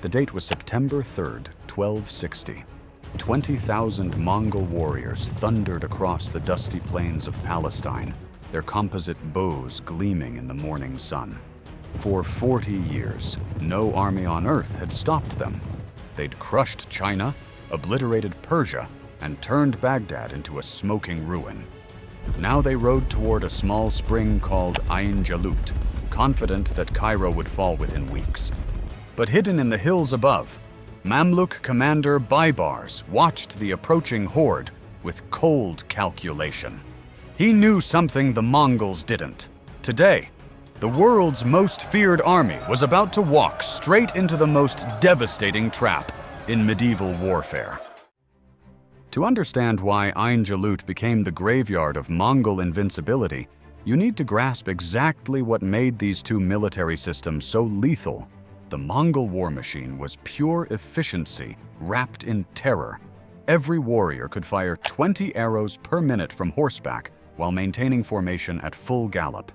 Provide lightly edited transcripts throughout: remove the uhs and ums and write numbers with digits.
The date was September 3rd, 1260. 20,000 Mongol warriors thundered across the dusty plains of Palestine, their composite bows gleaming in the morning sun. For 40 years, no army on earth had stopped them. They'd crushed China, obliterated Persia, and turned Baghdad into a smoking ruin. Now they rode toward a small spring called Ain Jalut, confident that Cairo would fall within weeks. But hidden in the hills above, Mamluk commander Baibars watched the approaching horde with cold calculation. He knew something the Mongols didn't. Today, the world's most feared army was about to walk straight into the most devastating trap in medieval warfare. To understand why Ain Jalut became the graveyard of Mongol invincibility, you need to grasp exactly what made these two military systems so lethal. The Mongol war machine was pure efficiency wrapped in terror. Every warrior could fire 20 arrows per minute from horseback while maintaining formation at full gallop.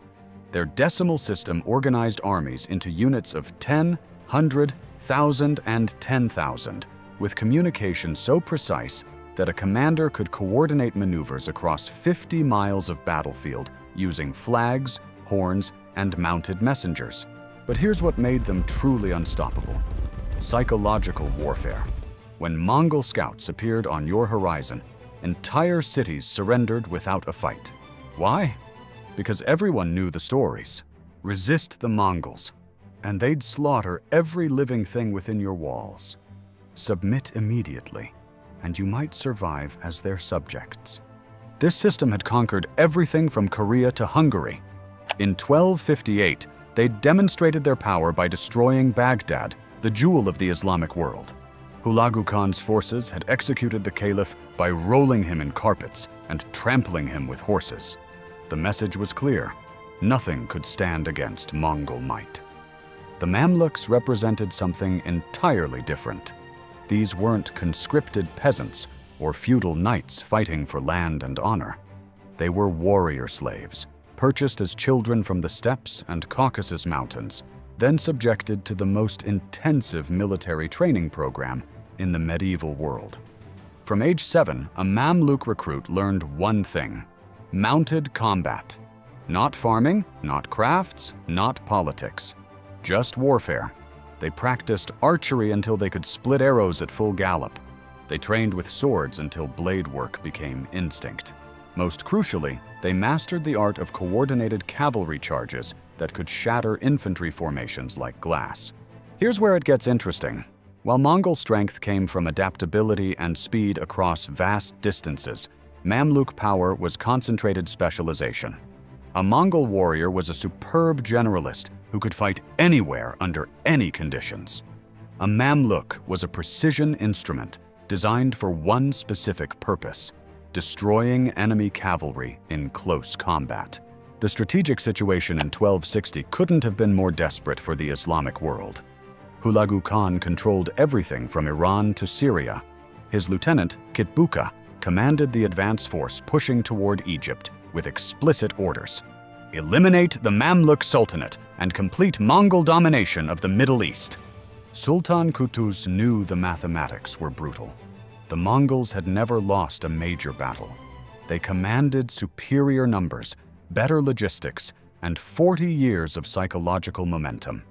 Their decimal system organized armies into units of 10, 100, 1,000, and 10,000, with communication so precise that a commander could coordinate maneuvers across 50 miles of battlefield using flags, horns, and mounted messengers. But here's what made them truly unstoppable: psychological warfare. When Mongol scouts appeared on your horizon, entire cities surrendered without a fight. Why? Because everyone knew the stories. Resist the Mongols, and they'd slaughter every living thing within your walls. Submit immediately, and you might survive as their subjects. This system had conquered everything from Korea to Hungary. In 1258, they demonstrated their power by destroying Baghdad, the jewel of the Islamic world. Hulagu Khan's forces had executed the caliph by rolling him in carpets and trampling him with horses. The message was clear: nothing could stand against Mongol might. The Mamluks represented something entirely different. These weren't conscripted peasants or feudal knights fighting for land and honor. They were warrior slaves, purchased as children from the steppes and Caucasus Mountains, then subjected to the most intensive military training program in the medieval world. From age 7, a Mamluk recruit learned one thing: mounted combat. Not farming, not crafts, not politics. Just warfare. They practiced archery until they could split arrows at full gallop. They trained with swords until blade work became instinct. Most crucially, they mastered the art of coordinated cavalry charges that could shatter infantry formations like glass. Here's where it gets interesting. While Mongol strength came from adaptability and speed across vast distances, Mamluk power was concentrated specialization. A Mongol warrior was a superb generalist who could fight anywhere under any conditions. A Mamluk was a precision instrument designed for one specific purpose: destroying enemy cavalry in close combat. The strategic situation in 1260 couldn't have been more desperate for the Islamic world. Hulagu Khan controlled everything from Iran to Syria. His lieutenant, Kitbuka, commanded the advance force pushing toward Egypt with explicit orders: eliminate the Mamluk Sultanate and complete Mongol domination of the Middle East. Sultan Qutuz knew the mathematics were brutal. The Mongols had never lost a major battle. They commanded superior numbers, better logistics, and 40 years of psychological momentum.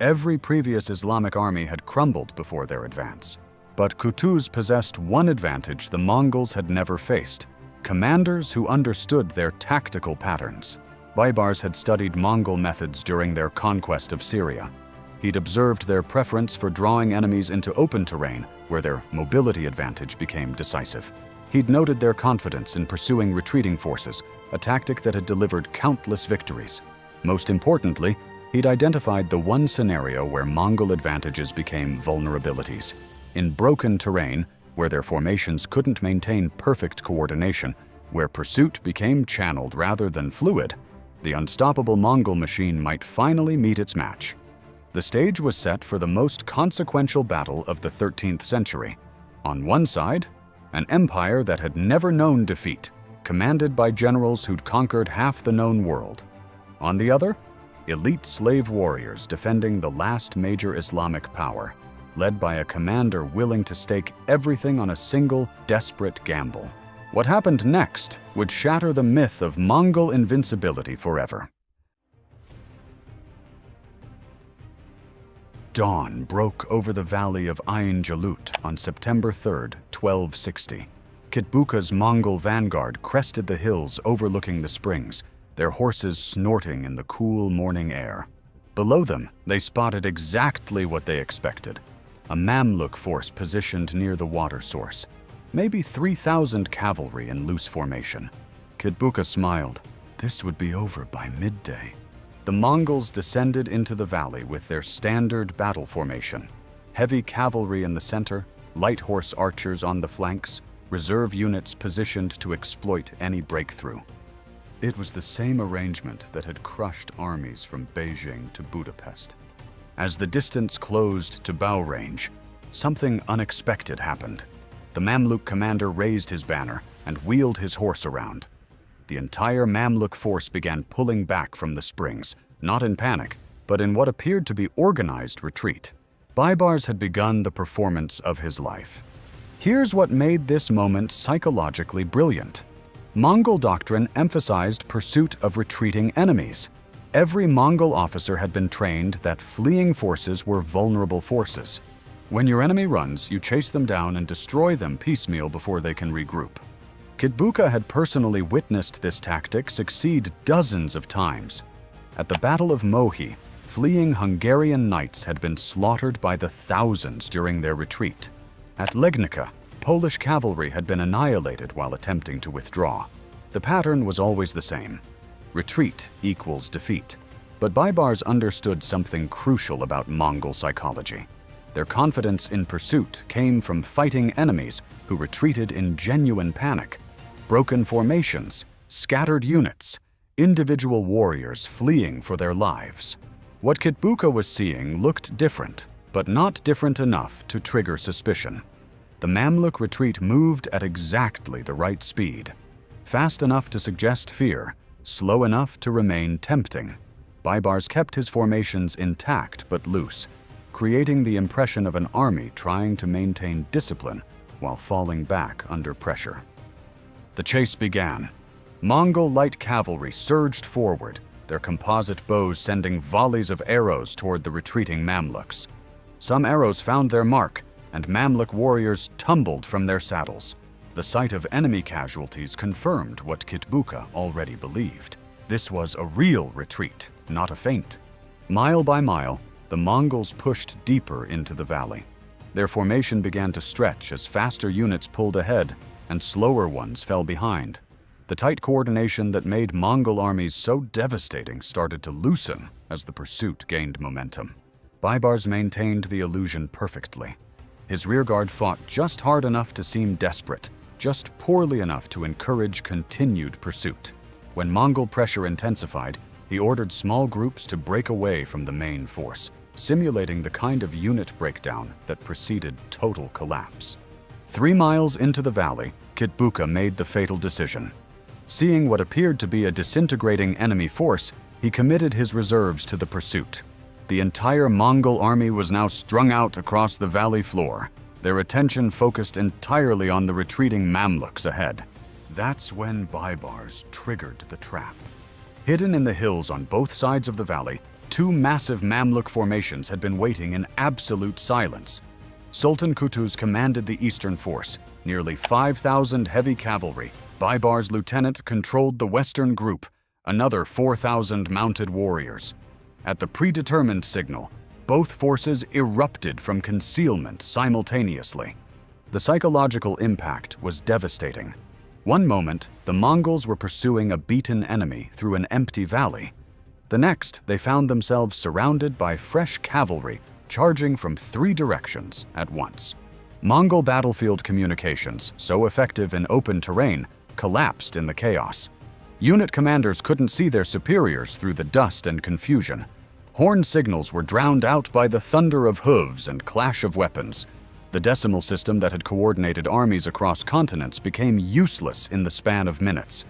Every previous Islamic army had crumbled before their advance. But Qutuz possessed one advantage the Mongols had never faced: commanders who understood their tactical patterns. Baibars had studied Mongol methods during their conquest of Syria. He'd observed their preference for drawing enemies into open terrain, where their mobility advantage became decisive. He'd noted their confidence in pursuing retreating forces, a tactic that had delivered countless victories. Most importantly, he'd identified the one scenario where Mongol advantages became vulnerabilities. In broken terrain, where their formations couldn't maintain perfect coordination, where pursuit became channeled rather than fluid, the unstoppable Mongol machine might finally meet its match. The stage was set for the most consequential battle of the 13th century. On one side, an empire that had never known defeat, commanded by generals who'd conquered half the known world. On the other, elite slave warriors defending the last major Islamic power, led by a commander willing to stake everything on a single, desperate gamble. What happened next would shatter the myth of Mongol invincibility forever. Dawn broke over the valley of Ain Jalut on September 3, 1260. Kitbuka's Mongol vanguard crested the hills overlooking the springs, their horses snorting in the cool morning air. Below them, they spotted exactly what they expected: a Mamluk force positioned near the water source, maybe 3,000 cavalry in loose formation. Kitbuka smiled. This would be over by midday. The Mongols descended into the valley with their standard battle formation: heavy cavalry in the center, light horse archers on the flanks, reserve units positioned to exploit any breakthrough. It was the same arrangement that had crushed armies from Beijing to Budapest. As the distance closed to bow range, something unexpected happened. The Mamluk commander raised his banner and wheeled his horse around. The entire Mamluk force began pulling back from the springs, not in panic, but in what appeared to be organized retreat. Baibars had begun the performance of his life. Here's what made this moment psychologically brilliant. Mongol doctrine emphasized pursuit of retreating enemies. Every Mongol officer had been trained that fleeing forces were vulnerable forces. When your enemy runs, you chase them down and destroy them piecemeal before they can regroup. Kitbuka had personally witnessed this tactic succeed dozens of times. At the Battle of Mohi, fleeing Hungarian knights had been slaughtered by the thousands during their retreat. At Legnica, Polish cavalry had been annihilated while attempting to withdraw. The pattern was always the same: retreat equals defeat. But Baibars understood something crucial about Mongol psychology. Their confidence in pursuit came from fighting enemies who retreated in genuine panic. Broken formations, scattered units, individual warriors fleeing for their lives. What Kitbuka was seeing looked different, but not different enough to trigger suspicion. The Mamluk retreat moved at exactly the right speed, fast enough to suggest fear, slow enough to remain tempting. Baibars kept his formations intact but loose, creating the impression of an army trying to maintain discipline while falling back under pressure. The chase began. Mongol light cavalry surged forward, their composite bows sending volleys of arrows toward the retreating Mamluks. Some arrows found their mark, and Mamluk warriors tumbled from their saddles. The sight of enemy casualties confirmed what Kitbuka already believed. This was a real retreat, not a feint. Mile by mile, the Mongols pushed deeper into the valley. Their formation began to stretch as faster units pulled ahead and slower ones fell behind. The tight coordination that made Mongol armies so devastating started to loosen as the pursuit gained momentum. Baibars maintained the illusion perfectly. His rearguard fought just hard enough to seem desperate, just poorly enough to encourage continued pursuit. When Mongol pressure intensified, he ordered small groups to break away from the main force, simulating the kind of unit breakdown that preceded total collapse. 3 miles into the valley, Kitbuka made the fatal decision. Seeing what appeared to be a disintegrating enemy force, he committed his reserves to the pursuit. The entire Mongol army was now strung out across the valley floor, their attention focused entirely on the retreating Mamluks ahead. That's when Baibars triggered the trap. Hidden in the hills on both sides of the valley, 2 massive Mamluk formations had been waiting in absolute silence. Sultan Kutuz commanded the eastern force, nearly 5,000 heavy cavalry. Baibars' lieutenant controlled the western group, another 4,000 mounted warriors. At the predetermined signal, both forces erupted from concealment simultaneously. The psychological impact was devastating. One moment, the Mongols were pursuing a beaten enemy through an empty valley. The next, they found themselves surrounded by fresh cavalry charging from 3 directions at once. Mongol battlefield communications, so effective in open terrain, collapsed in the chaos. Unit commanders couldn't see their superiors through the dust and confusion. Horn signals were drowned out by the thunder of hooves and clash of weapons. The decimal system that had coordinated armies across continents became useless in the span of minutes.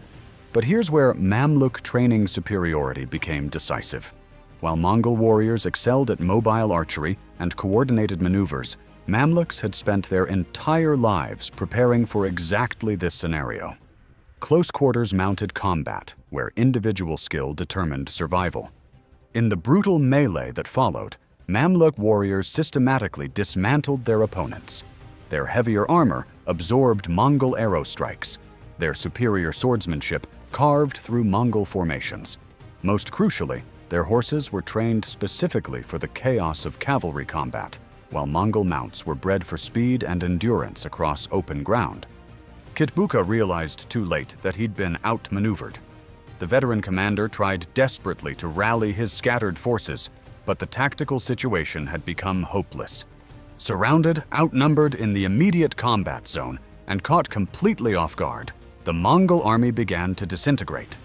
But here's where Mamluk training superiority became decisive. While Mongol warriors excelled at mobile archery and coordinated maneuvers, Mamluks had spent their entire lives preparing for exactly this scenario. Close quarters mounted combat, where individual skill determined survival. In the brutal melee that followed, Mamluk warriors systematically dismantled their opponents. Their heavier armor absorbed Mongol arrow strikes. Their superior swordsmanship carved through Mongol formations. Most crucially, their horses were trained specifically for the chaos of cavalry combat, while Mongol mounts were bred for speed and endurance across open ground. Kitbuka realized too late that he'd been outmaneuvered. The veteran commander tried desperately to rally his scattered forces, but the tactical situation had become hopeless. Surrounded, outnumbered in the immediate combat zone, and caught completely off guard, the Mongol army began to disintegrate.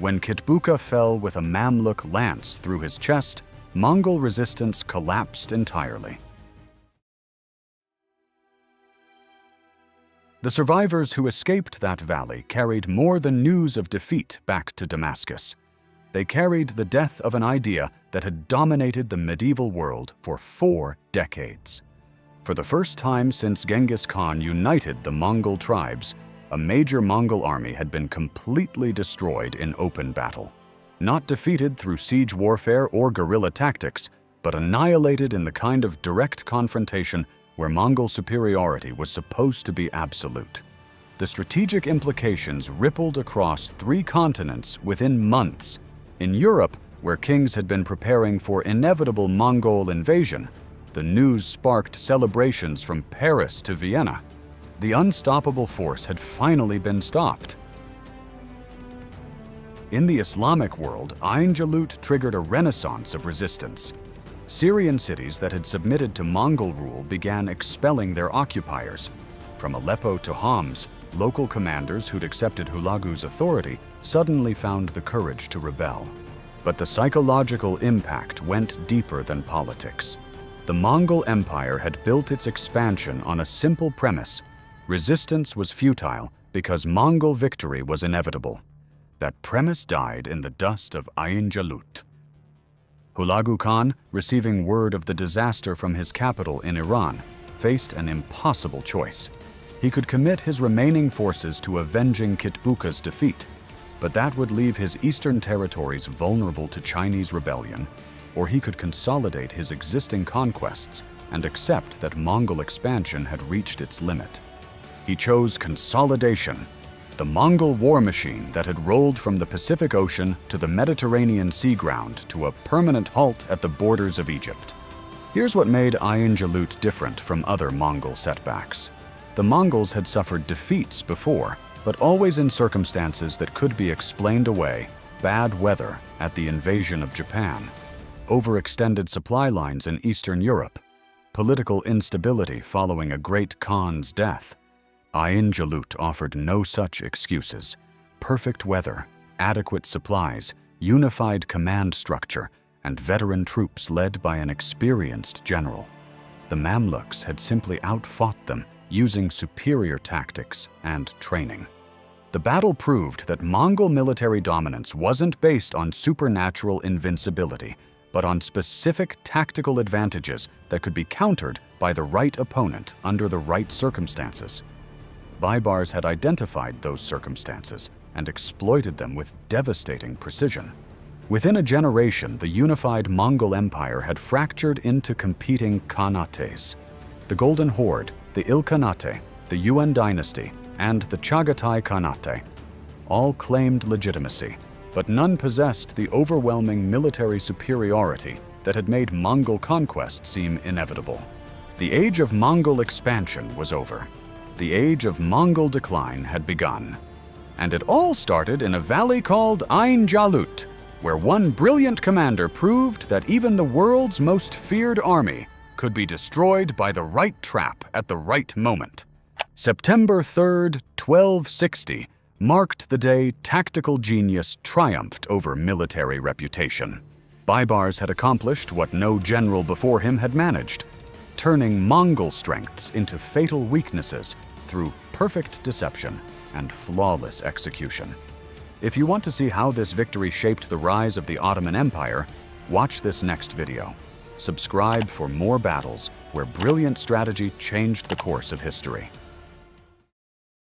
When Kitbuka fell with a Mamluk lance through his chest, Mongol resistance collapsed entirely. The survivors who escaped that valley carried more than news of defeat back to Damascus. They carried the death of an idea that had dominated the medieval world for 4 decades. For the first time since Genghis Khan united the Mongol tribes, a major Mongol army had been completely destroyed in open battle. Not defeated through siege warfare or guerrilla tactics, but annihilated in the kind of direct confrontation where Mongol superiority was supposed to be absolute. The strategic implications rippled across 3 continents within months. In Europe, where kings had been preparing for inevitable Mongol invasion, the news sparked celebrations from Paris to Vienna. The unstoppable force had finally been stopped. In the Islamic world, Ain Jalut triggered a renaissance of resistance. Syrian cities that had submitted to Mongol rule began expelling their occupiers. From Aleppo to Homs, local commanders who'd accepted Hulagu's authority suddenly found the courage to rebel. But the psychological impact went deeper than politics. The Mongol Empire had built its expansion on a simple premise: resistance was futile because Mongol victory was inevitable. That premise died in the dust of Ain Jalut. Hulagu Khan, receiving word of the disaster from his capital in Iran, faced an impossible choice. He could commit his remaining forces to avenging Kitbuka's defeat, but that would leave his eastern territories vulnerable to Chinese rebellion, or he could consolidate his existing conquests and accept that Mongol expansion had reached its limit. He chose consolidation, the Mongol war machine that had rolled from the Pacific Ocean to the Mediterranean sea ground to a permanent halt at the borders of Egypt. Here's what made Ain Jalut different from other Mongol setbacks. The Mongols had suffered defeats before, but always in circumstances that could be explained away: bad weather at the invasion of Japan, overextended supply lines in Eastern Europe, political instability following a great Khan's death. Ain Jalut offered no such excuses. Perfect weather, adequate supplies, unified command structure, and veteran troops led by an experienced general. The Mamluks had simply outfought them, using superior tactics and training. The battle proved that Mongol military dominance wasn't based on supernatural invincibility, but on specific tactical advantages that could be countered by the right opponent under the right circumstances. Baibars had identified those circumstances and exploited them with devastating precision. Within a generation, the unified Mongol Empire had fractured into competing khanates. The Golden Horde, the Ilkhanate, the Yuan dynasty, and the Chagatai Khanate all claimed legitimacy, but none possessed the overwhelming military superiority that had made Mongol conquest seem inevitable. The age of Mongol expansion was over. The age of Mongol decline had begun. And it all started in a valley called Ain Jalut, where one brilliant commander proved that even the world's most feared army could be destroyed by the right trap at the right moment. September 3rd, 1260, marked the day tactical genius triumphed over military reputation. Baibars had accomplished what no general before him had managed: turning Mongol strengths into fatal weaknesses through perfect deception and flawless execution. If you want to see how this victory shaped the rise of the Ottoman Empire, Watch this next video. Subscribe for more battles where brilliant strategy changed the course of history.